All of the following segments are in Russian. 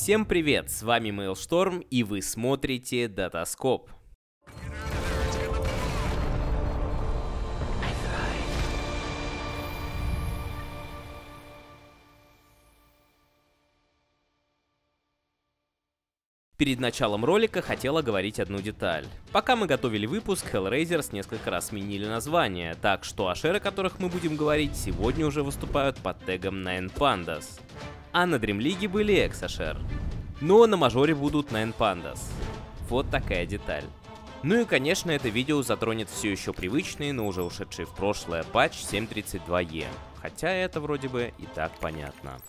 Всем привет, с вами Mailstorm и вы смотрите Dataskop. Перед началом ролика хотела говорить одну деталь. Пока мы готовили выпуск, Hellraisers несколько раз сменили название, так что ашеры, о которых мы будем говорить, сегодня уже выступают под тегом Nine Pandas. А на Dream League были Экс-ашер. Но на мажоре будут Nine Pandas. Вот такая деталь. Ну и конечно, это видео затронет все еще привычный, но уже ушедший в прошлое патч 7.32e. Хотя это вроде бы и так понятно.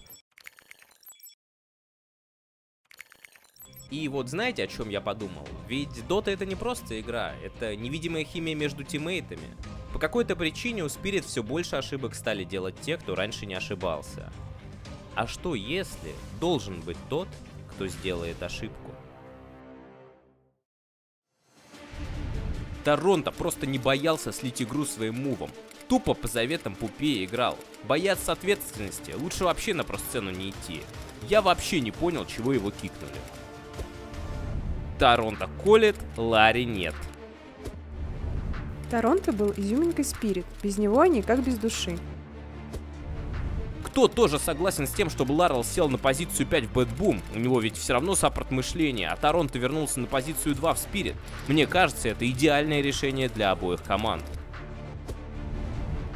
И вот знаете, о чем я подумал? Ведь Dota это не просто игра, это невидимая химия между тиммейтами. По какой-то причине у Spirit все больше ошибок стали делать те, кто раньше не ошибался. А что если должен быть тот, кто сделает ошибку? Торонто просто не боялся слить игру своим мувом. Тупо по заветам Пупея играл. Боятся ответственности, лучше вообще на просцену не идти. Я вообще не понял, чего его кикнули. Торонто колет, Ларри нет. Торонто был изюминкой Spirit, без него они как без души. Кто тоже согласен с тем, чтобы Ларрел сел на позицию 5 в Bad Boom? У него ведь все равно саппорт мышления, а Торонто вернулся на позицию 2 в Spirit. Мне кажется, это идеальное решение для обоих команд.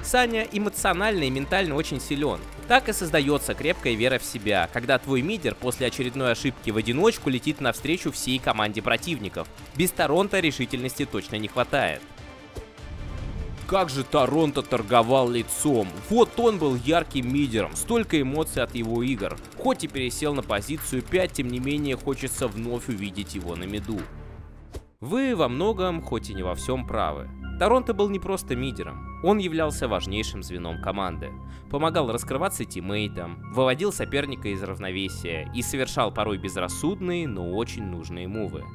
Саня эмоционально и ментально очень силен. Так и создается крепкая вера в себя, когда твой мидер после очередной ошибки в одиночку летит навстречу всей команде противников. Без Торонто решительности точно не хватает. Как же Торонто торговал лицом. Вот он был ярким мидером, столько эмоций от его игр. Хоть и пересел на позицию 5, тем не менее хочется вновь увидеть его на миду. Вы во многом, хоть и не во всем, правы. Торонто был не просто мидером, он являлся важнейшим звеном команды. Помогал раскрываться тиммейтам, выводил соперника из равновесия и совершал порой безрассудные, но очень нужные мувы.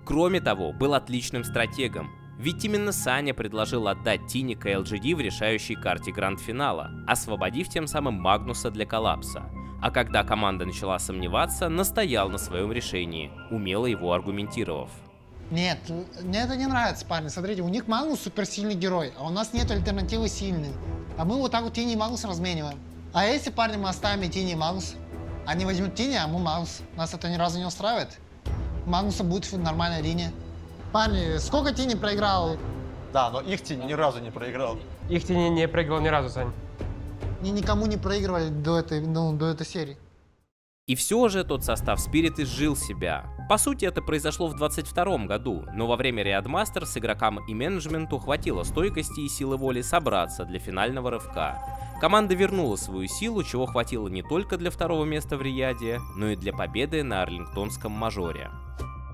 Кроме того, был отличным стратегом. Ведь именно Саня предложил отдать Тиника LGD в решающей карте гранд-финала, освободив тем самым Магнуса для коллапса. А когда команда начала сомневаться, настоял на своем решении, умело его аргументировав. Нет, мне это не нравится, парни. Смотрите, у них Магнус суперсильный герой, а у нас нет альтернативы сильной. А мы вот так вот Тини и Магнус размениваем. А если, парни, мы оставим и Тини и Магнус? Они возьмут Тини, а мы Магнус. Нас это ни разу не устраивает. Магнуса будет в нормальной линии. Парни, сколько Тини проиграл? Да, но их Тини ни разу не проиграл. Их Тини не проиграл ни разу, Сань. Никому не проигрывали до этой серии. И все же тот состав Spirit изжил себя. По сути, это произошло в 2022 году, но во время Readmasters игрокам и менеджменту хватило стойкости и силы воли собраться для финального рывка. Команда вернула свою силу, чего хватило не только для второго места в Рияде, но и для победы на Арлингтонском мажоре.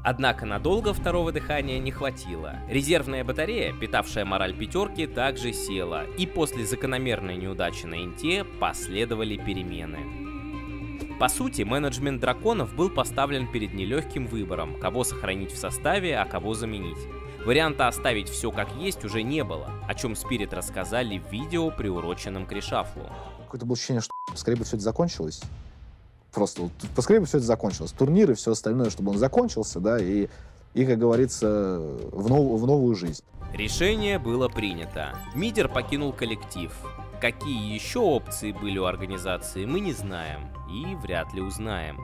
Однако надолго второго дыхания не хватило. Резервная батарея, питавшая мораль пятерки, также села, и после закономерной неудачи на Инте последовали перемены. По сути, менеджмент драконов был поставлен перед нелегким выбором, кого сохранить в составе, а кого заменить. Варианта оставить все как есть уже не было, о чем Spirit рассказали в видео, приуроченном к решафлу. Какое-то было ощущение, что скорее бы все это закончилось. Просто вот, поскорее бы все это закончилось. Турнир и все остальное, чтобы он закончился, да, и как говорится, в новую жизнь. Решение было принято. Мидер покинул коллектив. Какие еще опции были у организации, мы не знаем и вряд ли узнаем.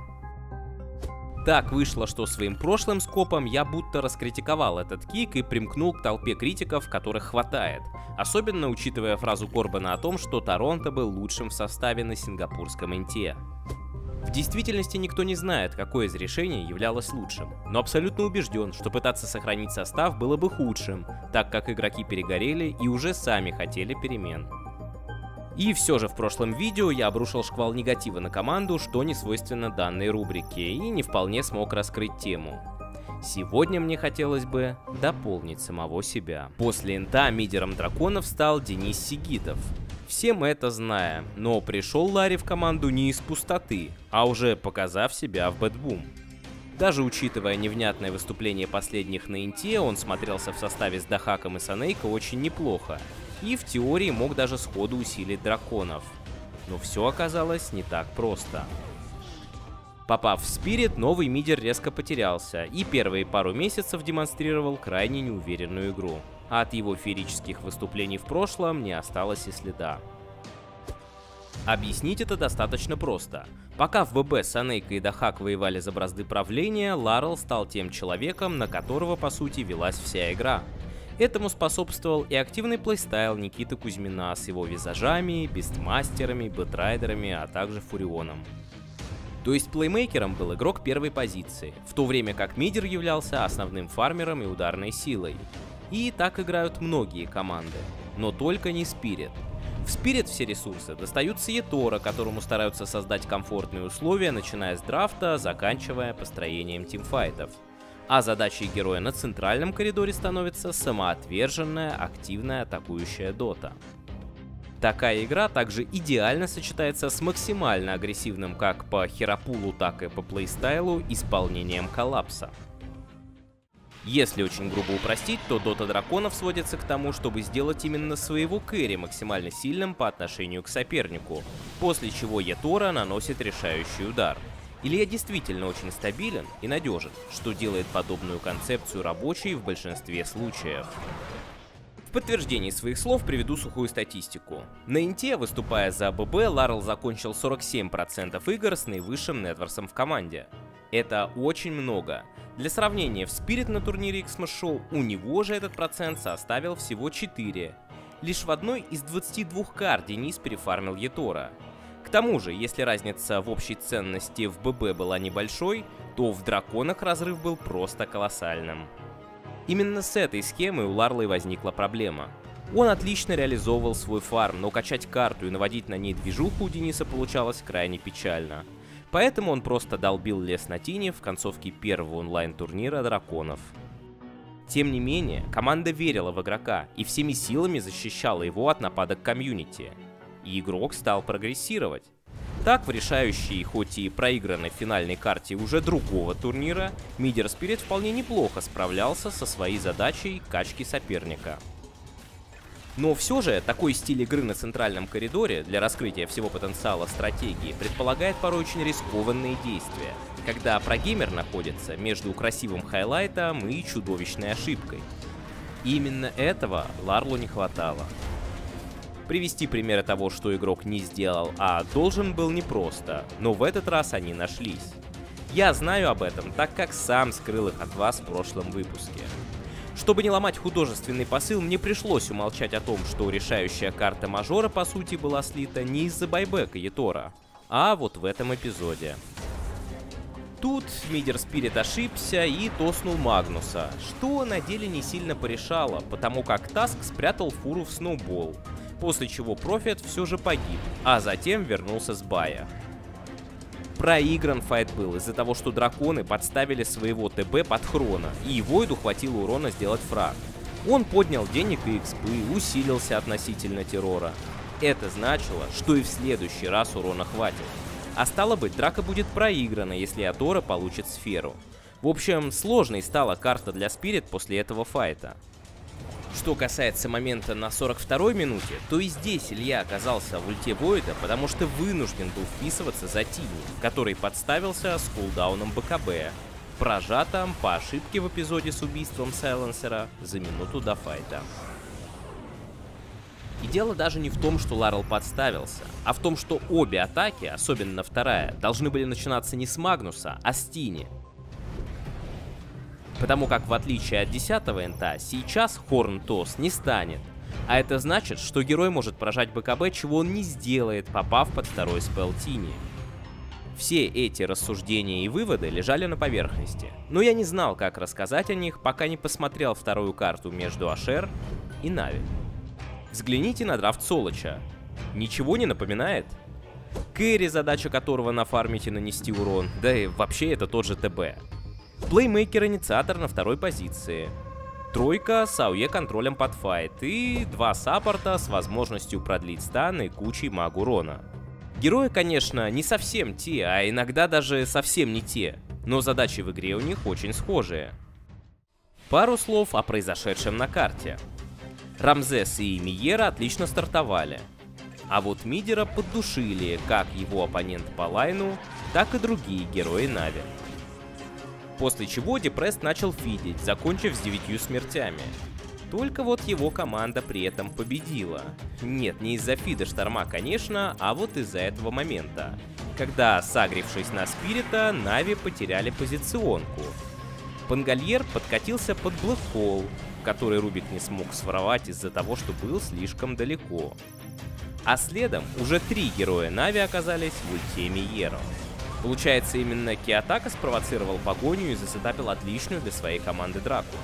Так вышло, что своим прошлым скопом я будто раскритиковал этот кик и примкнул к толпе критиков, которых хватает. Особенно учитывая фразу Корбана о том, что Торонто был лучшим в составе на сингапурском Инте. В действительности никто не знает, какое из решений являлось лучшим, но абсолютно убежден, что пытаться сохранить состав было бы худшим, так как игроки перегорели и уже сами хотели перемен. И все же в прошлом видео я обрушил шквал негатива на команду, что не свойственно данной рубрике, и не вполне смог раскрыть тему. Сегодня мне хотелось бы дополнить самого себя. После Инта мидером драконов стал Денис Сигитов. Все мы это знаем, но пришел Ларри в команду не из пустоты, а уже показав себя в Bad Boom. Даже учитывая невнятное выступление последних на Инте, он смотрелся в составе с Дахаком и Санейко очень неплохо, и в теории мог даже сходу усилить драконов. Но все оказалось не так просто. Попав в Спирит, новый мидер резко потерялся и первые пару месяцев демонстрировал крайне неуверенную игру. А от его феерических выступлений в прошлом не осталось и следа. Объяснить это достаточно просто. Пока в ББ Санейка и Дахак воевали за бразды правления, Ларл стал тем человеком, на которого по сути велась вся игра. Этому способствовал и активный плейстайл Никиты Кузьмина с его визажами, бестмастерами, бэтрайдерами, а также фурионом. То есть плеймейкером был игрок первой позиции, в то время как мидер являлся основным фармером и ударной силой. И так играют многие команды, но только не Спирит. В Спирит все ресурсы достаются Етора, которому стараются создать комфортные условия, начиная с драфта, заканчивая построением тимфайтов. А задачей героя на центральном коридоре становится самоотверженная, активная атакующая дота. Такая игра также идеально сочетается с максимально агрессивным как по херопулу, так и по плейстайлу исполнением коллапса. Если очень грубо упростить, то Дота Драконов сводится к тому, чтобы сделать именно своего кэри максимально сильным по отношению к сопернику, после чего Етора наносит решающий удар. Илья действительно очень стабилен и надежен, что делает подобную концепцию рабочей в большинстве случаев. В подтверждении своих слов приведу сухую статистику. На Инте, выступая за ББ, Ларл закончил 47% игр с наивысшим нетворсом в команде. Это очень много. Для сравнения, в Спирит на турнире Xmas Show у него же этот процент составил всего 4. Лишь в одной из 22 карт Денис перефармил Етора. К тому же, если разница в общей ценности в ББ была небольшой, то в Драконах разрыв был просто колоссальным. Именно с этой схемой у Ларла и возникла проблема. Он отлично реализовывал свой фарм, но качать карту и наводить на ней движуху у Дениса получалось крайне печально. Поэтому он просто долбил лес на тине в концовке первого онлайн-турнира Драконов. Тем не менее, команда верила в игрока и всеми силами защищала его от нападок комьюнити. И игрок стал прогрессировать. Так, в решающей, хоть и проигранной финальной карте уже другого турнира, мидер Спирит вполне неплохо справлялся со своей задачей качки соперника. Но все же, такой стиль игры на центральном коридоре для раскрытия всего потенциала стратегии предполагает порой очень рискованные действия, когда прогеймер находится между красивым хайлайтом и чудовищной ошибкой. И именно этого Ларлу не хватало. Привести примеры того, что игрок не сделал, а должен был, непросто, но в этот раз они нашлись. Я знаю об этом, так как сам скрыл их от вас в прошлом выпуске. Чтобы не ломать художественный посыл, мне пришлось умолчать о том, что решающая карта мажора по сути была слита не из-за байбека Етора, а вот в этом эпизоде. Тут мидер Спирит ошибся и тоснул Магнуса, что на деле не сильно порешало, потому как Таск спрятал фуру в сноубол, после чего Профит все же погиб, а затем вернулся с бая. Проигран файт был из-за того, что драконы подставили своего ТБ под Хрона, и Войду хватило урона сделать фраг. Он поднял денег и экспы, усилился относительно террора. Это значило, что и в следующий раз урона хватит. А стало быть, драка будет проиграна, если Атора получит сферу. В общем, сложной стала карта для Спирит после этого файта. Что касается момента на 42-й минуте, то и здесь Илья оказался в ульте Войда, потому что вынужден был вписываться за Тини, который подставился с кулдауном БКБ, прожатым по ошибке в эпизоде с убийством Сайленсера за минуту до файта. И дело даже не в том, что Ларл подставился, а в том, что обе атаки, особенно вторая, должны были начинаться не с Магнуса, а с Тини. Потому как, в отличие от 10-го энта, сейчас Хорн Тос не станет. А это значит, что герой может прожать БКБ, чего он не сделает, попав под второй спелл Тини. Все эти рассуждения и выводы лежали на поверхности, но я не знал, как рассказать о них, пока не посмотрел вторую карту между Ашер и Нави. Взгляните на драфт Солоча. Ничего не напоминает? Кэрри, задача которого нафармить и нанести урон, да и вообще это тот же ТБ. Плеймейкер-инициатор на второй позиции. Тройка с АОЕ контролем под файт и 2 саппорта с возможностью продлить стан и кучей маг урона. Герои, конечно, не совсем те, а иногда даже совсем не те, но задачи в игре у них очень схожие. Пару слов о произошедшем на карте. Рамзес и Миера отлично стартовали. А вот Мидера поддушили как его оппонент по лайну, так и другие герои Нави. После чего Депресс начал фидить, закончив с 9 смертями. Только вот его команда при этом победила. Нет, не из-за фида Шторма, конечно, а вот из-за этого момента. Когда, сагрившись на Спирита, Нави потеряли позиционку. Пангальер подкатился под Блэкхолл, который Рубик не смог своровать из-за того, что был слишком далеко. А следом уже 3 героя Нави оказались в ульте Миеро. Получается, именно Киотака спровоцировал погоню и засетапил отличную для своей команды драку.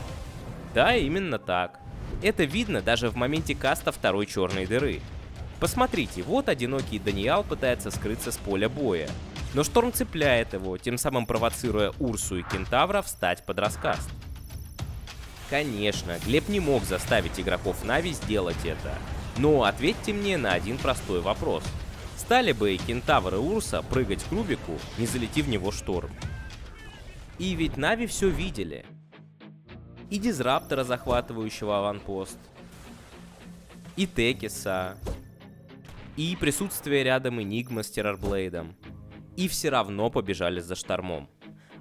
Да, именно так. Это видно даже в моменте каста второй черной дыры. Посмотрите, вот одинокий Даниал пытается скрыться с поля боя. Но Шторм цепляет его, тем самым провоцируя Урсу и Кентавра встать под раскаст. Конечно, Глеб не мог заставить игроков Нави сделать это. Но ответьте мне на один простой вопрос. Стали бы Кентавр и Урса прыгать к Рубику, не залети в него Шторм? И ведь Нави все видели. И Дизраптора, захватывающего аванпост, и Текиса, и присутствие рядом Энигма с Террорблейдом. И все равно побежали за Штормом.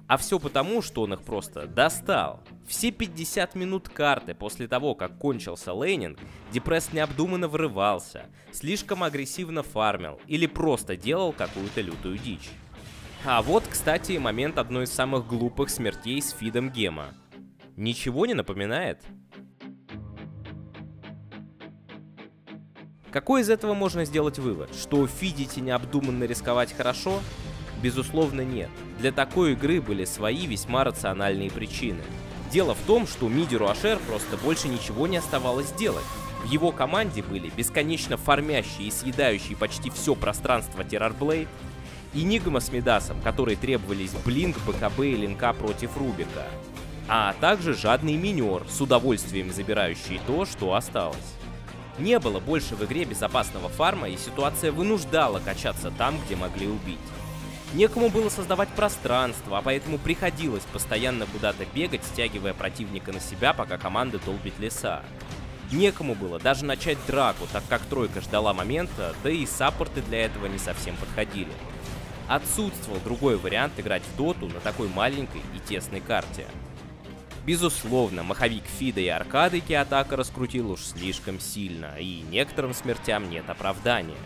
А все потому, что он их просто достал. Все 50 минут карты после того, как кончился лейнинг, Депресс необдуманно врывался, слишком агрессивно фармил или просто делал какую-то лютую дичь. А вот, кстати, момент одной из самых глупых смертей с фидом Гема. Ничего не напоминает? Какой из этого можно сделать вывод? Что фидить и необдуманно рисковать хорошо? Безусловно, нет. Для такой игры были свои весьма рациональные причины. Дело в том, что Мидеру Ашер просто больше ничего не оставалось делать. В его команде были бесконечно фармящие и съедающие почти все пространство Террорблейд, Энигма с Мидасом, которые требовались Блинк, БКБ и линка против Рубика, а также жадный Минер, с удовольствием забирающий то, что осталось. Не было больше в игре безопасного фарма, и ситуация вынуждала качаться там, где могли убить. Некому было создавать пространство, а поэтому приходилось постоянно куда-то бегать, стягивая противника на себя, пока команда долбит леса. Некому было даже начать драку, так как тройка ждала момента, да и саппорты для этого не совсем подходили. Отсутствовал другой вариант играть в доту на такой маленькой и тесной карте. Безусловно, маховик фида и аркады Киотака раскрутил уж слишком сильно, и некоторым смертям нет оправдания.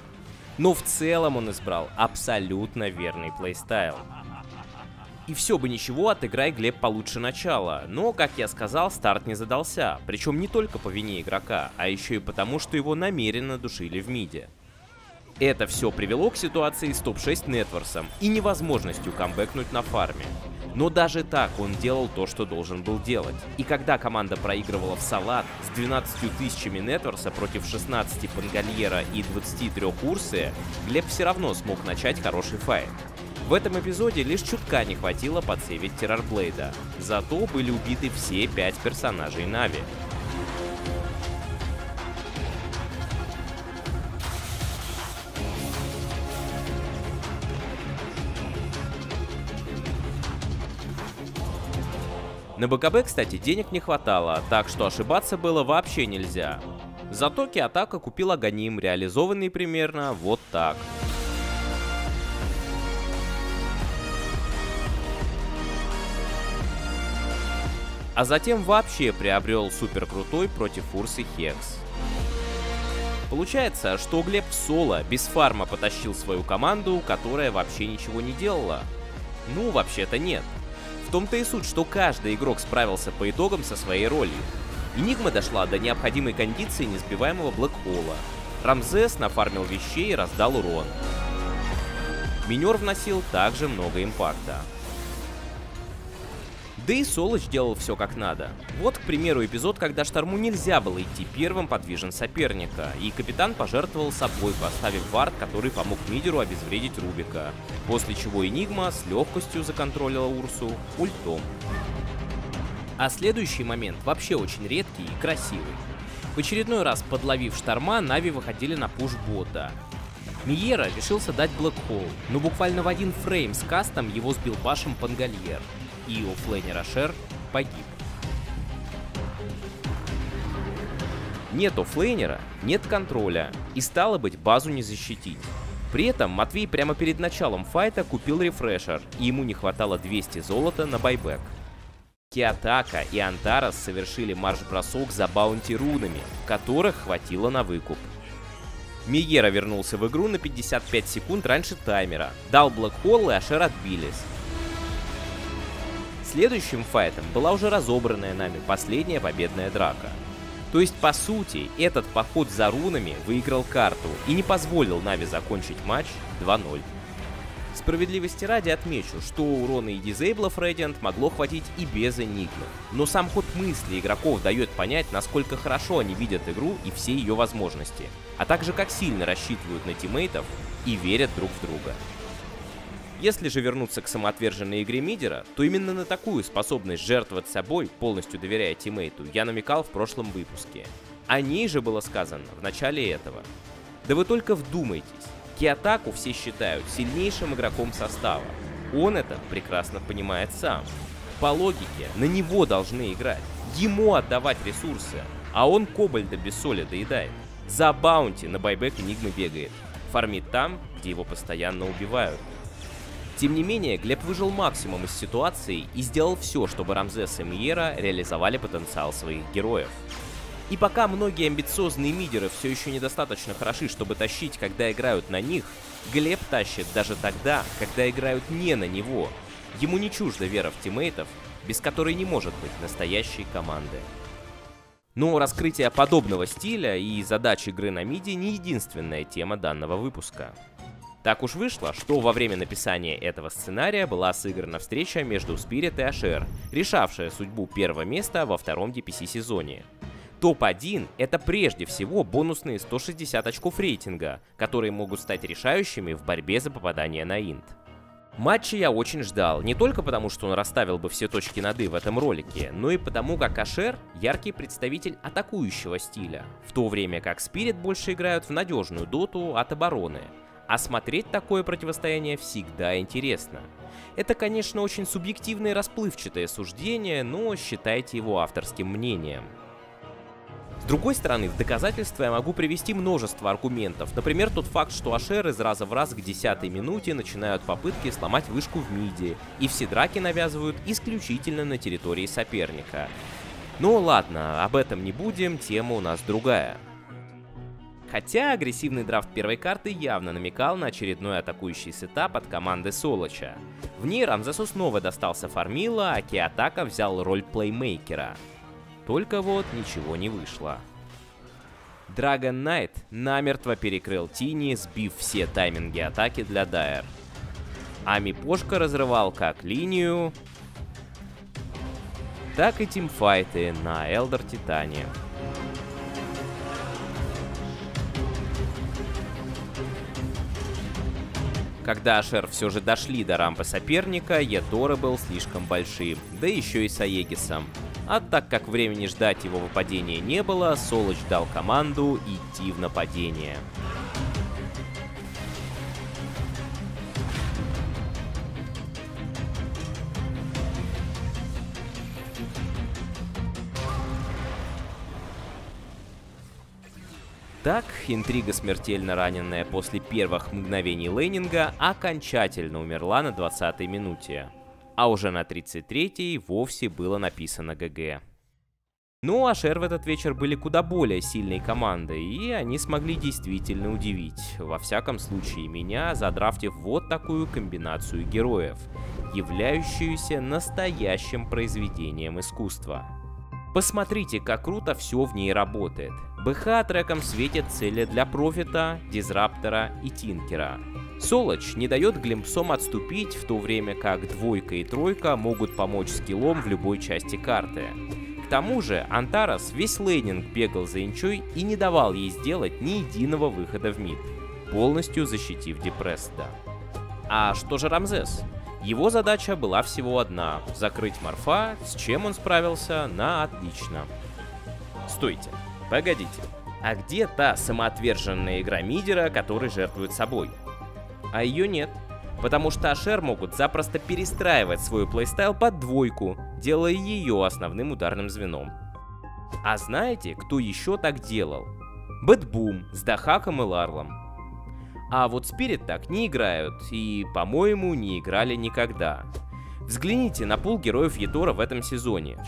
Но в целом он избрал абсолютно верный плейстайл. И все бы ничего, отыграй Глеб получше начала, но, как я сказал, старт не задался, причем не только по вине игрока, а еще и потому, что его намеренно душили в миде. Это все привело к ситуации с топ-6 Нетворсом и невозможностью камбэкнуть на фарме. Но даже так он делал то, что должен был делать. И когда команда проигрывала в салат с 12 тысячами Нетворса против 16 Пангальера и 23 Урсы, Глеб все равно смог начать хороший файт. В этом эпизоде лишь чутка не хватило подсейвить Террорблейда, зато были убиты все 5 персонажей Нави. На БКБ, кстати, денег не хватало, так что ошибаться было вообще нельзя. Зато Киотака купил Аганим, реализованный примерно вот так. А затем вообще приобрел супер крутой против Урсы Хекс. Получается, что Глеб в соло без фарма потащил свою команду, которая вообще ничего не делала. Ну, вообще-то нет. В том-то и суть, что каждый игрок справился по итогам со своей ролью. Энигма дошла до необходимой кондиции несбиваемого Блэкхолла. Рамзес нафармил вещей и раздал урон. Минер вносил также много импакта. Да и Солоч делал все как надо. Вот, к примеру, эпизод, когда Шторму нельзя было идти первым под вижен соперника, и капитан пожертвовал собой, поставив вард, который помог Мидеру обезвредить Рубика, после чего Энигма с легкостью законтролила Урсу ультом. А следующий момент вообще очень редкий и красивый. В очередной раз подловив Шторма, Нави выходили на пуш бота. Миера решился дать Блэкхолл, но буквально в один фрейм с кастом его сбил башем Пангальер, и оффлейнер Ашер погиб. Нет оффлейнера, нет контроля, и стало быть, базу не защитить. При этом Матвей прямо перед началом файта купил рефрешер, и ему не хватало 200 золота на байбек. Киотака и Антарас совершили марш-бросок за баунти рунами, которых хватило на выкуп. Мегера вернулся в игру на 55 секунд раньше таймера, дал блэкхолл, и Ашер отбились. Следующим файтом была уже разобранная нами последняя победная драка. То есть, по сути, этот поход за рунами выиграл карту и не позволил Нави закончить матч 2-0. Справедливости ради отмечу, что урона и дизейблов Radiant могло хватить и без Энигмы. Но сам ход мысли игроков дает понять, насколько хорошо они видят игру и все ее возможности, а также как сильно рассчитывают на тиммейтов и верят друг в друга. Если же вернуться к самоотверженной игре мидера, то именно на такую способность жертвовать собой, полностью доверяя тиммейту, я намекал в прошлом выпуске. О ней же было сказано в начале этого. Да вы только вдумайтесь, Киотаку все считают сильнейшим игроком состава. Он это прекрасно понимает сам. По логике, на него должны играть, ему отдавать ресурсы, а он кобальда без соли доедает. За баунти на байбек Энигмы бегает, фармит там, где его постоянно убивают. Тем не менее, Глеб выжил максимум из ситуации и сделал все, чтобы Рамзес и Мьера реализовали потенциал своих героев. И пока многие амбициозные мидеры все еще недостаточно хороши, чтобы тащить, когда играют на них, Глеб тащит даже тогда, когда играют не на него. Ему не чужда вера в тиммейтов, без которой не может быть настоящей команды. Но раскрытие подобного стиля и задач игры на миде не единственная тема данного выпуска. Так уж вышло, что во время написания этого сценария была сыграна встреча между Spirit и Ашер, решавшая судьбу первого места во втором DPC сезоне. Топ-1 — это прежде всего бонусные 160 очков рейтинга, которые могут стать решающими в борьбе за попадание на инт. Матча я очень ждал, не только потому, что он расставил бы все точки над «и» в этом ролике, но и потому, как Ашер — яркий представитель атакующего стиля, в то время как Spirit больше играют в надежную доту от обороны. А смотреть такое противостояние всегда интересно. Это, конечно, очень субъективное и расплывчатое суждение, но считайте его авторским мнением. С другой стороны, в доказательство я могу привести множество аргументов. Например, тот факт, что Ашер из раза в раз к 10-й минуте начинают попытки сломать вышку в миде, и все драки навязывают исключительно на территории соперника. Ну ладно, об этом не будем, тема у нас другая. Хотя агрессивный драфт первой карты явно намекал на очередной атакующий сетап от команды Солоча. В ней Рамзесу снова достался фармила, а Киотака взял роль плеймейкера. Только вот ничего не вышло. Dragon Knight намертво перекрыл Тини, сбив все тайминги атаки для Дайер. А Мипошка разрывал как линию, так и тимфайты на Элдер Титане. Когда Ашер все же дошли до рампы соперника, Еторы был слишком большим, да еще и с Аегисом. А так как времени ждать его выпадения не было, Солоч дал команду идти в нападение. Так, интрига, смертельно раненная после первых мгновений лейнинга, окончательно умерла на 20-й минуте. А уже на 33-й вовсе было написано ГГ. Ну, Ашер в этот вечер были куда более сильной командой, и они смогли действительно удивить. Во всяком случае меня, задрафтив вот такую комбинацию героев, являющуюся настоящим произведением искусства. Посмотрите, как круто все в ней работает. БХ треком светят цели для Профита, Дизраптора и Тинкера. Солоч не дает глимпсом отступить, в то время как двойка и тройка могут помочь скиллом в любой части карты. К тому же Антарас весь лейнинг бегал за инчой и не давал ей сделать ни единого выхода в мид, полностью защитив Депресда. А что же Рамзес? Его задача была всего одна — закрыть Морфа, с чем он справился на отлично. Стойте, погодите, а где та самоотверженная игра мидера, который жертвует собой? А ее нет, потому что Ашер могут запросто перестраивать свой плейстайл под двойку, делая ее основным ударным звеном. А знаете, кто еще так делал? Бэтбум с Дахаком и Ларлом. А вот Спирит так не играют и, по-моему, не играли никогда. Взгляните на пул героев Ятора в этом сезоне.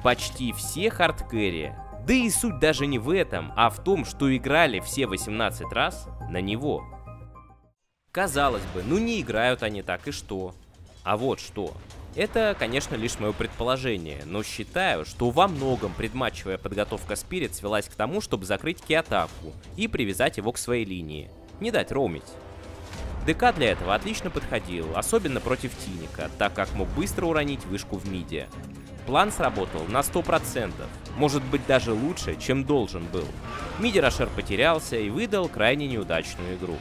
Почти все хардкэри. Да и суть даже не в этом, а в том, что играли все 18 раз на него. Казалось бы, ну не играют они так и что? А вот что. Это, конечно, лишь мое предположение, но считаю, что во многом предматчевая подготовка Спирит свелась к тому, чтобы закрыть Киотаку и привязать его к своей линии. Не дать роумить. ДК для этого отлично подходил, особенно против Тиника, так как мог быстро уронить вышку в миде. План сработал на 100%, может быть даже лучше, чем должен был. Мидер Ашер потерялся и выдал крайне неудачную игру.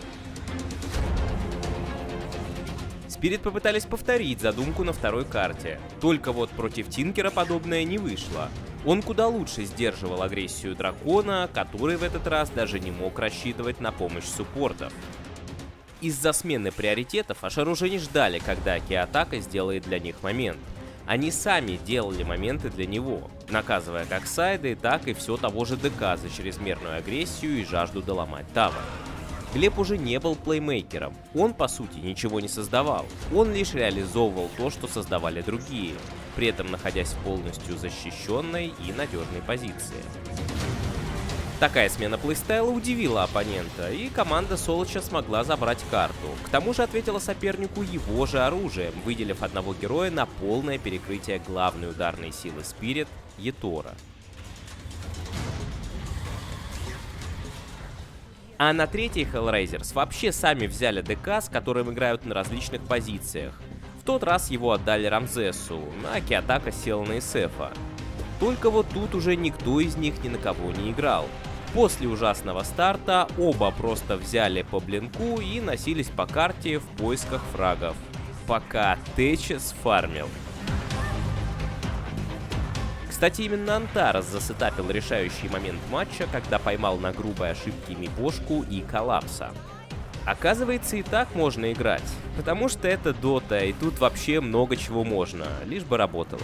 Спирит попытались повторить задумку на второй карте, только вот против Тинкера подобное не вышло. Он куда лучше сдерживал агрессию дракона, который в этот раз даже не мог рассчитывать на помощь суппортов. Из-за смены приоритетов Ашер уже не ждали, когда Киотака сделает для них момент. Они сами делали моменты для него, наказывая как сайды, так и все того же ДК за чрезмерную агрессию и жажду доломать тавер. Глеб уже не был плеймейкером, он по сути ничего не создавал, он лишь реализовывал то, что создавали другие, при этом находясь в полностью защищенной и надежной позиции. Такая смена плейстайла удивила оппонента, и команда Солоча смогла забрать карту. К тому же ответила сопернику его же оружием, выделив одного героя на полное перекрытие главной ударной силы Спирит — Ятора. А на третьей Hellraisers вообще сами взяли ДК, с которым играют на различных позициях. В тот раз его отдали Рамзесу, а Киотака сел на Исефа. Только вот тут уже никто из них ни на кого не играл. После ужасного старта оба просто взяли по блинку и носились по карте в поисках фрагов, пока Тэчес фармил. Кстати, именно Антарес засетапил решающий момент матча, когда поймал на грубой ошибке Мипошку и Коллапса. Оказывается, и так можно играть, потому что это Дота, и тут вообще много чего можно, лишь бы работало.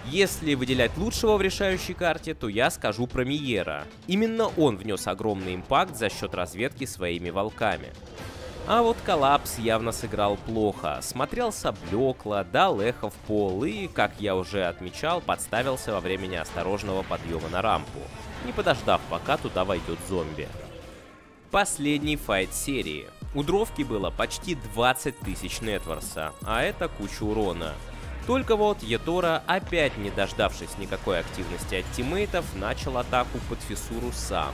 Если выделять лучшего в решающей карте, то я скажу про Миера. Именно он внес огромный импакт за счет разведки своими волками. А вот Коллапс явно сыграл плохо, смотрелся блекло, дал эхо в пол и, как я уже отмечал, подставился во время неосторожного подъема на рампу, не подождав, пока туда войдет зомби. Последний файт серии. У Дровки было почти 20 тысяч нетворса, а это куча урона. Только вот Ятора, опять не дождавшись никакой активности от тиммейтов, начал атаку под фиссуру сам.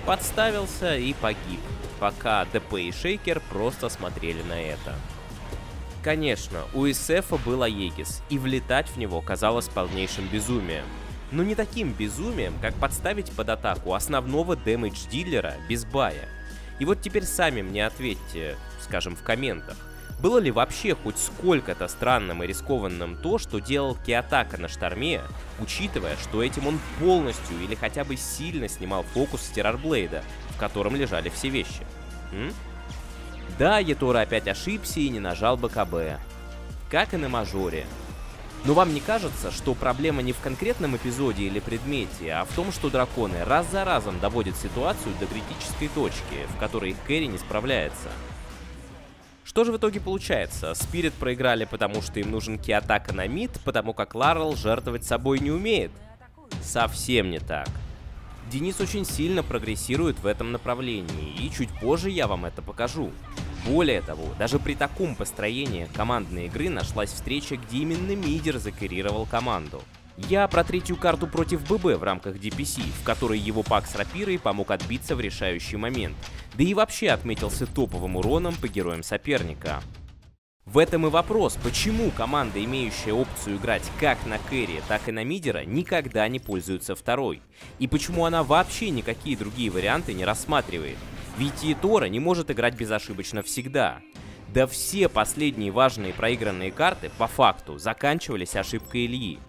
Подставился и погиб, пока ДП и Шейкер просто смотрели на это. Конечно, у Исефа был Аегис, и влетать в него казалось полнейшим безумием. Но не таким безумием, как подставить под атаку основного дэмэдж-дилера без бая. И вот теперь сами мне ответьте, скажем, в комментах, было ли вообще хоть сколько-то странным и рискованным то, что делал Киотака на Шторме, учитывая, что этим он полностью или хотя бы сильно снимал фокус с Террорблейда, в котором лежали все вещи? Да, Ятора опять ошибся и не нажал БКБ. Как и на мажоре. Но вам не кажется, что проблема не в конкретном эпизоде или предмете, а в том, что драконы раз за разом доводят ситуацию до критической точки, в которой их кэрри не справляется? Что же в итоге получается? Спирит проиграли, потому что им нужен Киотака на мид, потому как Ларл жертвовать собой не умеет? Совсем не так. Денис очень сильно прогрессирует в этом направлении, и чуть позже я вам это покажу. Более того, даже при таком построении командной игры нашлась встреча, где именно мидер закэрировал команду. Я про третью карту против ББ в рамках DPC, в которой его пак с рапирой помог отбиться в решающий момент, да и вообще отметился топовым уроном по героям соперника. В этом и вопрос, почему команда, имеющая опцию играть как на кэрри, так и на мидера, никогда не пользуется второй, и почему она вообще никакие другие варианты не рассматривает. Ведь Ятора не может играть безошибочно всегда. Да все последние важные проигранные карты, по факту, заканчивались ошибкой Ильи.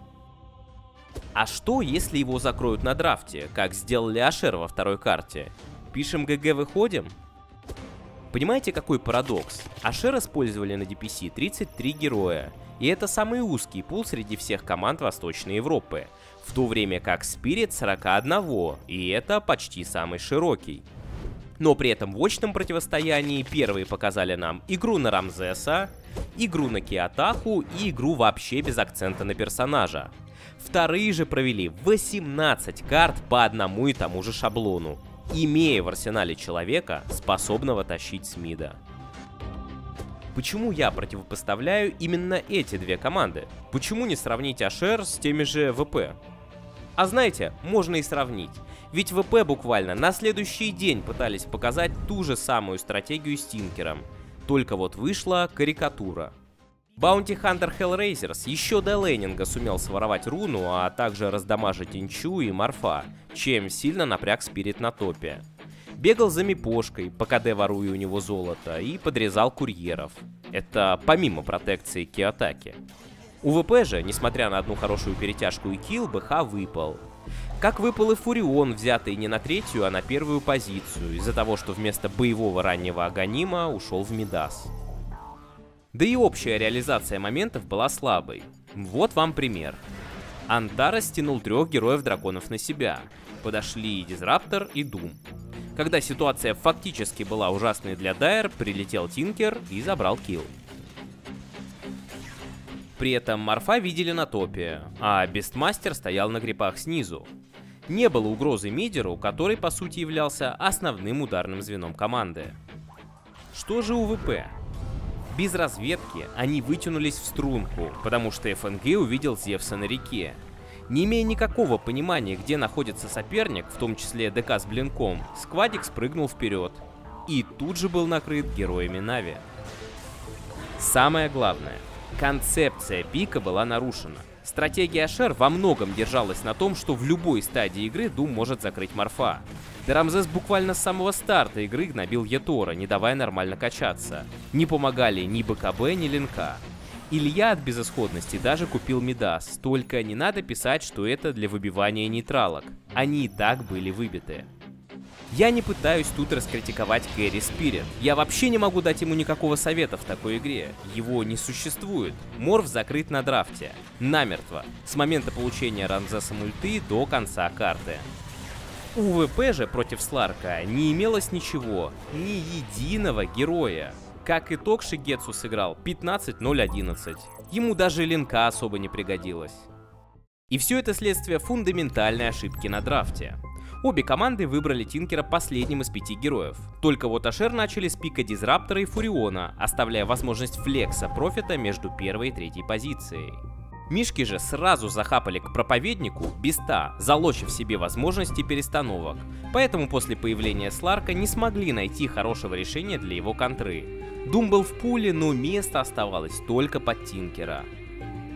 А что, если его закроют на драфте, как сделали Ашер во второй карте? Пишем ГГ, выходим? Понимаете, какой парадокс? Ашер использовали на DPC 33 героя, И это самый узкий пул среди всех команд Восточной Европы, в то время как Spirit 41, и это почти самый широкий. Но при этом в очном противостоянии первые показали нам игру на Рамзеса, игру на Киотаху и игру вообще без акцента на персонажа. Вторые же провели 18 карт по одному и тому же шаблону, имея в арсенале человека, способного тащить с мида. Почему я противопоставляю именно эти две команды? Почему не сравнить Ашер с теми же ВП? А знаете, можно и сравнить. Ведь ВП буквально на следующий день пытались показать ту же самую стратегию с Тинкером. Только вот вышла карикатура. Bounty Hunter Hellraisers еще до лейнинга сумел своровать руну, а также раздамажить Инчу и Морфа, чем сильно напряг Спирит на топе. Бегал за мипошкой, по КД воруя у него золото, и подрезал курьеров. Это помимо протекции Киотаки. У ВП же, несмотря на одну хорошую перетяжку и килл, БХ выпал. Как выпал и Фурион, взятый не на третью, а на первую позицию, из-за того, что вместо боевого раннего Аганима ушел в Мидас. Да и общая реализация моментов была слабой. Вот вам пример. Антара стянул 3 героев драконов на себя. Подошли Дизраптор и Дум. Когда ситуация фактически была ужасной для Дайр, прилетел Тинкер и забрал килл. При этом Морфа видели на топе, а Бестмастер стоял на крипах снизу. Не было угрозы мидеру, который по сути являлся основным ударным звеном команды. Что же у ВП? Без разведки они вытянулись в струнку, потому что ФНГ увидел Зевса на реке. Не имея никакого понимания, где находится соперник, в том числе ДК с блинком, Сквадик спрыгнул вперед. И тут же был накрыт героями Нави. Самое главное, концепция пика была нарушена. Стратегия Ашер во многом держалась на том, что в любой стадии игры Дум может закрыть Морфа. Рамзес буквально с самого старта игры гнобил Етора, не давая нормально качаться. Не помогали ни БКБ, ни Линка. Илья от безысходности даже купил Мидас, только не надо писать, что это для выбивания нейтралок. Они и так были выбиты. Я не пытаюсь тут раскритиковать Кэрри Спирит. Я вообще не могу дать ему никакого совета в такой игре. Его не существует. Морф закрыт на драфте. Намертво. С момента получения Рамзесом ульты до конца карты. У ВП же против Сларка не имелось ничего. Ни единого героя. Как итог, Шигетсу сыграл 15-0-11. Ему даже Линка особо не пригодилась. И все это следствие фундаментальной ошибки на драфте. Обе команды выбрали Тинкера последним из 5 героев. Только вот Ашер начали с пика Дизраптора и Фуриона, оставляя возможность флекса профита между первой и третьей позицией. Мишки же сразу захапали к проповеднику Биста, залочив себе возможности перестановок. Поэтому после появления Сларка не смогли найти хорошего решения для его контры. Дум был в пуле, но место оставалось только под Тинкера.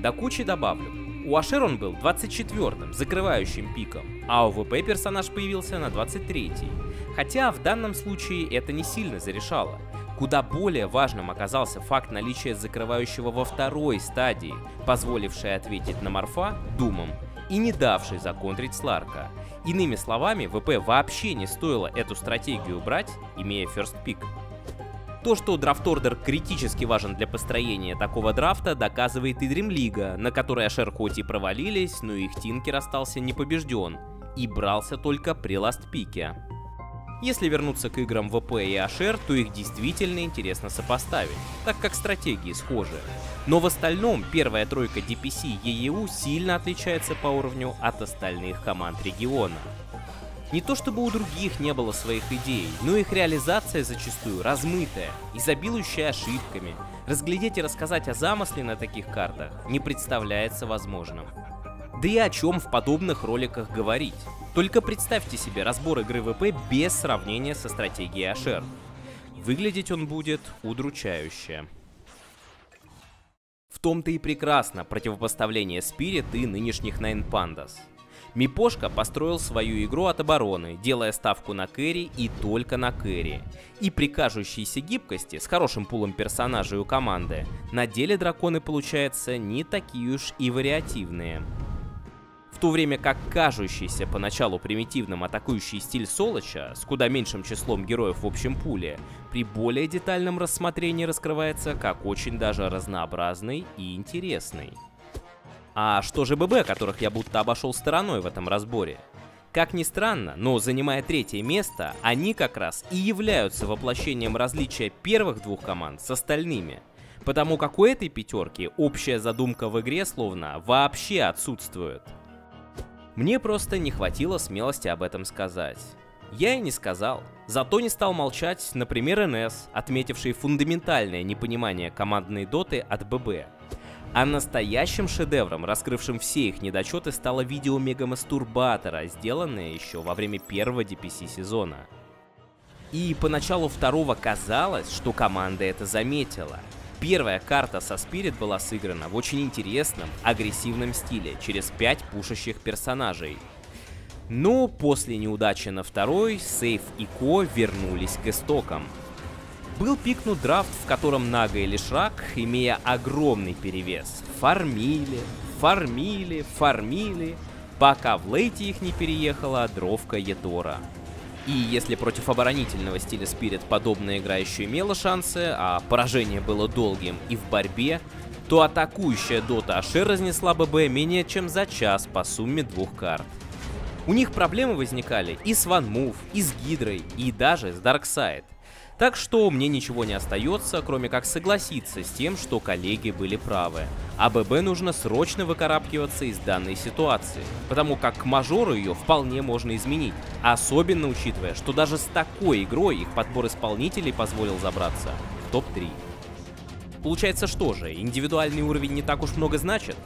До кучи добавлю. У Ашер он был 24-м, закрывающим пиком, а у ВП персонаж появился на 23-й. Хотя в данном случае это не сильно зарешало. Куда более важным оказался факт наличия закрывающего во второй стадии, позволившей ответить на Морфа Думом и не давшей законтрить Сларка. Иными словами, ВП вообще не стоило эту стратегию брать, имея ферст пик. То, что драфт-ордер критически важен для построения такого драфта, доказывает и Дримлига, на которой Ашер хоть и провалились, но их Тинкер остался непобежден и брался только при ласт-пике. Если вернуться к играм ВП и Ашер, то их действительно интересно сопоставить, так как стратегии схожи. Но в остальном первая тройка DPC и EEU сильно отличается по уровню от остальных команд региона. Не то чтобы у других не было своих идей, но их реализация зачастую размытая, изобилующая ошибками. Разглядеть и рассказать о замысле на таких картах не представляется возможным. Да и о чем в подобных роликах говорить. Только представьте себе разбор игры ВП без сравнения со стратегией Ашер. Выглядеть он будет удручающе. В том-то и прекрасно противопоставление Spirit и нынешних Nine Pandas. Мипошка построил свою игру от обороны, делая ставку на кэрри и только на кэрри. И при кажущейся гибкости, с хорошим пулом персонажей у команды, на деле драконы получаются не такие уж и вариативные. В то время как кажущийся поначалу примитивным атакующий стиль Солоча с куда меньшим числом героев в общем пуле при более детальном рассмотрении раскрывается как очень даже разнообразный и интересный. А что же ББ, которых я будто обошел стороной в этом разборе? Как ни странно, но занимая третье место, они как раз и являются воплощением различия первых двух команд с остальными. Потому как у этой пятерки общая задумка в игре словно вообще отсутствует. Мне просто не хватило смелости об этом сказать. Я и не сказал. Зато не стал молчать, например, НС, отметивший фундаментальное непонимание командной доты от ББ. А настоящим шедевром, раскрывшим все их недочеты, стало видео Мегамастурбатора, сделанное еще во время первого DPC сезона. И поначалу второго казалось, что команда это заметила. Первая карта со Spirit была сыграна в очень интересном, агрессивном стиле, через 5 пушащих персонажей. Но после неудачи на второй, Сейф и Ко вернулись к истокам. Был пикнут драфт, в котором Нага и Лишрак, имея огромный перевес, фармили, пока в лейте их не переехала дровка Ядора. И если против оборонительного стиля Spirit подобная игра еще имела шансы, а поражение было долгим и в борьбе, то атакующая дота Ашер разнесла ББ менее чем за час по сумме 2 карт. У них проблемы возникали и с OneMove, и с Гидрой, и даже с Darkseid. Так что мне ничего не остается, кроме как согласиться с тем, что коллеги были правы. А ББ нужно срочно выкарабкиваться из данной ситуации, потому как к мажору ее вполне можно изменить. Особенно учитывая, что даже с такой игрой их подбор исполнителей позволил забраться в топ-3. Получается, что же, индивидуальный уровень не так уж много значит?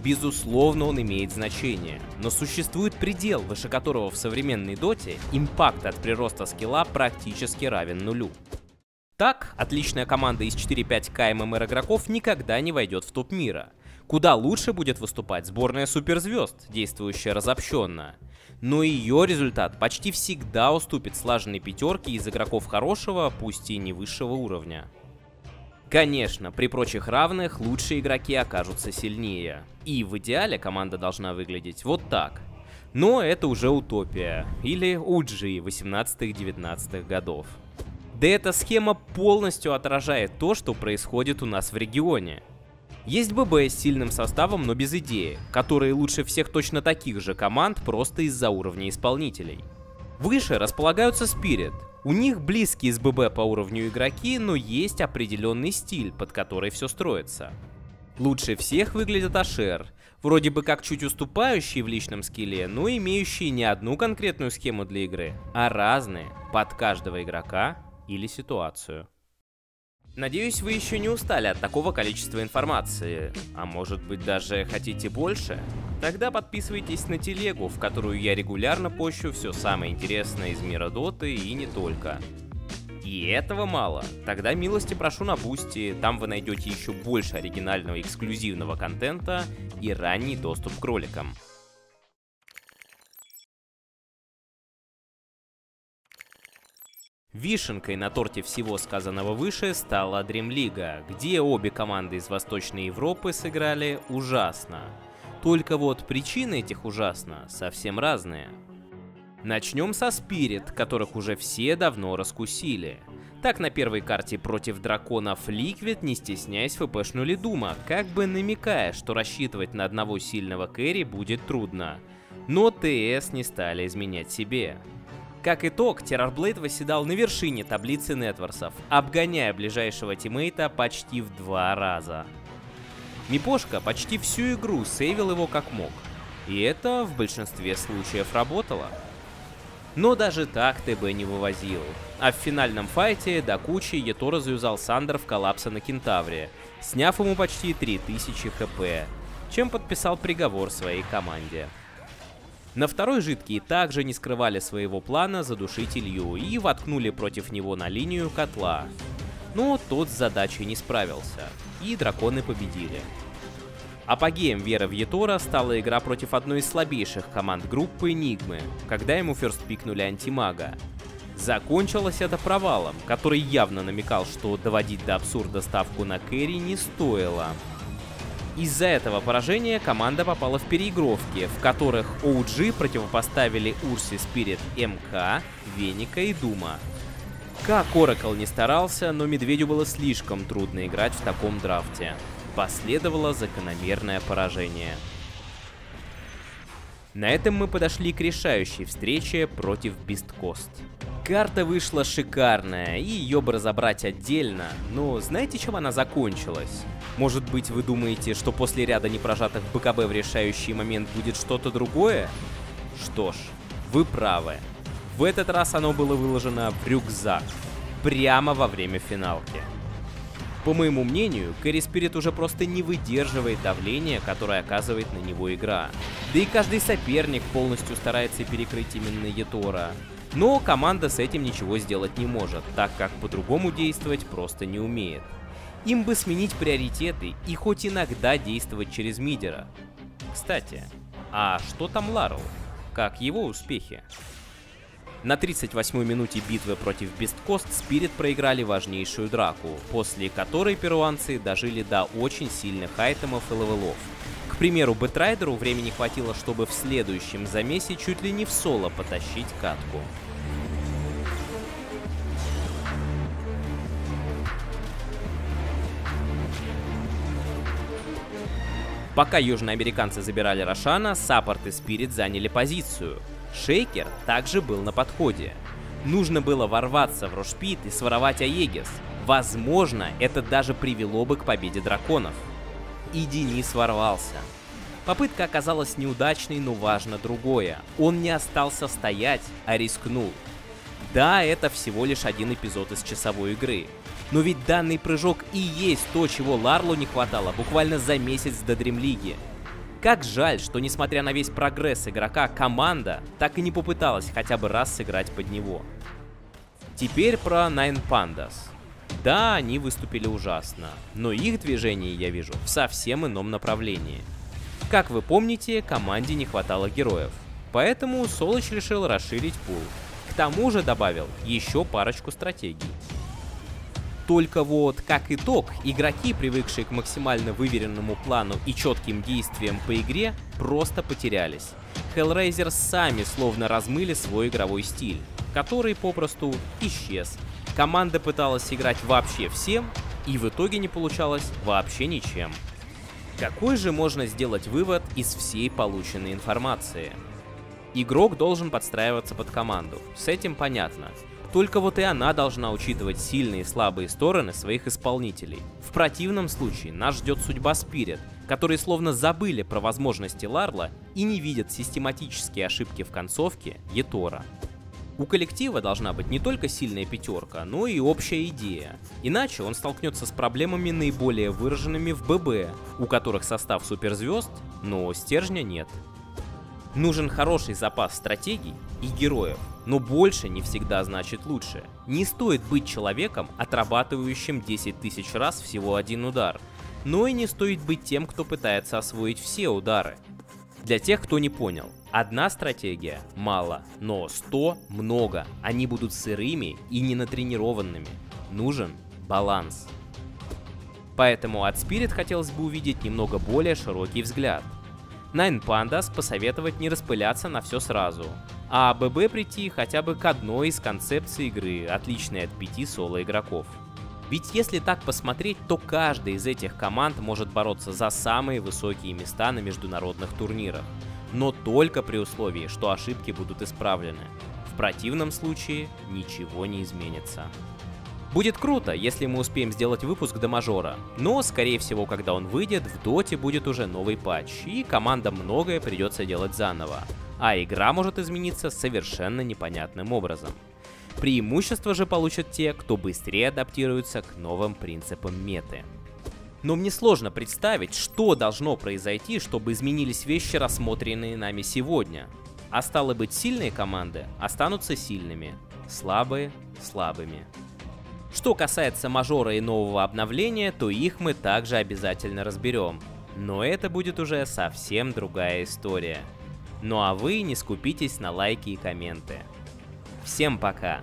Безусловно, он имеет значение, но существует предел, выше которого в современной доте импакт от прироста скилла практически равен нулю. Так, отличная команда из 4-5 КММР игроков никогда не войдет в топ мира. Куда лучше будет выступать сборная суперзвезд, действующая разобщенно. Но ее результат почти всегда уступит слаженной пятерке из игроков хорошего, пусть и не высшего уровня. Конечно, при прочих равных лучшие игроки окажутся сильнее. И в идеале команда должна выглядеть вот так. Но это уже утопия, или OG 18-19 годов. Да эта схема полностью отражает то, что происходит у нас в регионе. Есть ББ с сильным составом, но без идеи, которые лучше всех точно таких же команд просто из-за уровня исполнителей. Выше располагаются Spirit. У них близкие с ББ по уровню игроки, но есть определенный стиль, под который все строится. Лучше всех выглядит Ашер, вроде бы как чуть уступающий в личном скилле, но имеющий не одну конкретную схему для игры, а разные, под каждого игрока или ситуацию. Надеюсь, вы еще не устали от такого количества информации, а может быть даже хотите больше? Тогда подписывайтесь на телегу, в которую я регулярно пощу все самое интересное из мира доты и не только. И этого мало, тогда милости прошу на Бусти, там вы найдете еще больше оригинального эксклюзивного контента и ранний доступ к роликам. Вишенкой на торте всего сказанного выше стала Дримлига, где обе команды из Восточной Европы сыграли ужасно. Только вот причины этих ужасно совсем разные. Начнем со Spirit, которых уже все давно раскусили. Так на первой карте против драконов Liquid, не стесняясь, фпшнули Дума, как бы намекая, что рассчитывать на одного сильного кэрри будет трудно. Но ТС не стали изменять себе. Как итог, Террорблейд восседал на вершине таблицы нетворсов, обгоняя ближайшего тиммейта почти в 2 раза. Мипошка почти всю игру сейвил его как мог, и это в большинстве случаев работало. Но даже так ТБ не вывозил, а в финальном файте до кучи Ятора заюзал Сандер в коллапса на Кентавре, сняв ему почти 3000 хп, чем подписал приговор своей команде. На второй жидкие также не скрывали своего плана задушить Илью и воткнули против него на линию котла. Но тот с задачей не справился, и драконы победили. Апогеем веры в Ятора стала игра против одной из слабейших команд группы Энигмы, когда ему ферстпикнули антимага. Закончилось это провалом, который явно намекал, что доводить до абсурда ставку на кэрри не стоило. Из-за этого поражения команда попала в переигровки, в которых OG противопоставили Урсе Спирит МК, Веника и Дума. Как Oracle не старался, но Медведю было слишком трудно играть в таком драфте. Последовало закономерное поражение. На этом мы подошли к решающей встрече против Beast Coast. Карта вышла шикарная, и ее бы разобрать отдельно, но знаете, чем она закончилась? Может быть, вы думаете, что после ряда непрожатых БКБ в решающий момент будет что-то другое? Что ж, вы правы. В этот раз оно было выложено в рюкзак, прямо во время финалки. По моему мнению, Кэрри Спирит уже просто не выдерживает давления, которое оказывает на него игра. Да и каждый соперник полностью старается перекрыть именно Етора. Но команда с этим ничего сделать не может, так как по-другому действовать просто не умеет. Им бы сменить приоритеты и хоть иногда действовать через мидера. Кстати, а что там Ларл? Как его успехи? На 38-й минуте битвы против Beast Coast Спирит проиграли важнейшую драку, после которой перуанцы дожили до очень сильных айтемов и левелов. К примеру, Бэтрайдеру времени хватило, чтобы в следующем замесе чуть ли не в соло потащить катку. Пока южноамериканцы забирали Рошана, Саппорт и Спирит заняли позицию. Шейкер также был на подходе. Нужно было ворваться в Рошпит и своровать Аегис. Возможно, это даже привело бы к победе драконов. И Денис ворвался. Попытка оказалась неудачной, но важно другое. Он не остался стоять, а рискнул. Да, это всего лишь один эпизод из часовой игры. Но ведь данный прыжок и есть то, чего Ларлу не хватало буквально за месяц до Дримлиги. Как жаль, что несмотря на весь прогресс игрока, команда так и не попыталась хотя бы раз сыграть под него. Теперь про Nine Pandas. Да, они выступили ужасно, но их движение я вижу в совсем ином направлении. Как вы помните, команде не хватало героев, поэтому Солоч решил расширить пул. К тому же добавил еще парочку стратегий. Только вот, как итог, игроки, привыкшие к максимально выверенному плану и четким действиям по игре, просто потерялись. Hellraiser сами словно размыли свой игровой стиль, который попросту исчез. Команда пыталась играть вообще всем, и в итоге не получалось вообще ничем. Какой же можно сделать вывод из всей полученной информации? Игрок должен подстраиваться под команду, с этим понятно. Только вот и она должна учитывать сильные и слабые стороны своих исполнителей. В противном случае нас ждет судьба Спирит, которые словно забыли про возможности Ларла и не видят систематические ошибки в концовке Етора. У коллектива должна быть не только сильная пятерка, но и общая идея. Иначе он столкнется с проблемами наиболее выраженными в ББ, у которых состав суперзвезд, но стержня нет. Нужен хороший запас стратегий и героев, но больше не всегда значит лучше. Не стоит быть человеком, отрабатывающим 10 тысяч раз всего один удар, но и не стоит быть тем, кто пытается освоить все удары. Для тех, кто не понял, одна стратегия мало, но 100 много, они будут сырыми и ненатренированными. Нужен баланс. Поэтому от Spirit хотелось бы увидеть немного более широкий взгляд. Nine Pandas посоветовать не распыляться на все сразу, а ББ прийти хотя бы к одной из концепций игры, отличной от 5 соло-игроков. Ведь если так посмотреть, то каждая из этих команд может бороться за самые высокие места на международных турнирах, но только при условии, что ошибки будут исправлены. В противном случае ничего не изменится. Будет круто, если мы успеем сделать выпуск до мажора, но, скорее всего, когда он выйдет, в доте будет уже новый патч, и командам многое придется делать заново, а игра может измениться совершенно непонятным образом. Преимущество же получат те, кто быстрее адаптируется к новым принципам меты. Но мне сложно представить, что должно произойти, чтобы изменились вещи, рассмотренные нами сегодня. А стало быть, сильные команды останутся сильными, слабые — слабыми. Что касается мажора и нового обновления, то их мы также обязательно разберем. Но это будет уже совсем другая история. Ну а вы не скупитесь на лайки и комменты. Всем пока!